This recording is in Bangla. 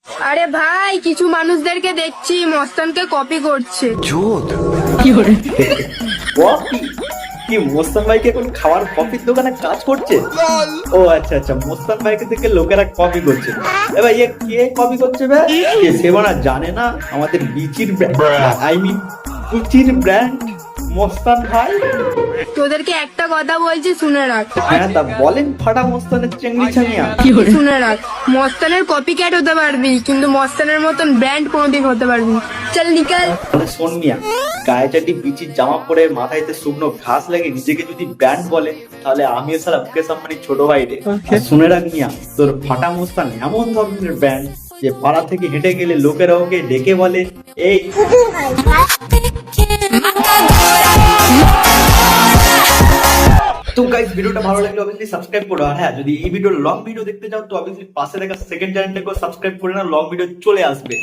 আরে ভাই, কিছু মানুষদেরকে দেখছি মস্তানকে কপি করছে। কফি? কি মোস্তান ভাইকে এখন খাওয়ার কফির দোকানে কাজ করছে? ও আচ্ছা আচ্ছা, মোস্তান ভাইকে থেকে লোকেরা কপি করছে। এ ভাই, এ কে কপি করছে ভাই? কে সেবানা জানে না আমাদের বিচির আই মিন কুচির ব্র্যান্ড মোস্তান ভাই? তোদেরকে একটা কথা বলছি, শুনে রাখ। হ্যাঁ, তা বলেন ফাটা মোস্তানের চেংড়ি ছানিয়া। শুনে রাখ, মস্তানের কপি ক্যাট হতে পারবি, কিন্তু মস্তানের মতন ব্র্যান্ড কোনোদিন হতে পারবি না। চল নিকাল। তাহলে শোন মিয়া, গায়ে চারটি বিচির জামা পরে মাথায়তে শুকনো ঘাস লাগে নিজেকে যদি ব্র্যান্ড বলে, তাহলে আমিও সারা মুকেশ আম্বানির ছোট ভাই রে। আর শুনে রাখ মিয়া, তোর ফাটা মোস্তান এমন ধরনের ব্র্যান্ড যে পাড়া থেকে হেঁটে গেলে লোকেরা ওকে ডেকে বলে এই। তো গাইস, ভিডিওটা ভালো লাগলে অবভিয়াসলি সাবস্ক্রাইব করো। আর হ্যাঁ, যদি এই ভিডিও লং ভিডিও দেখতে চাও তো অবভিয়াসলি পাশে থাকা সেকেন্ড চ্যানেলটাকে সাবস্ক্রাইব করে না, লং ভিডিও চলে আসবে।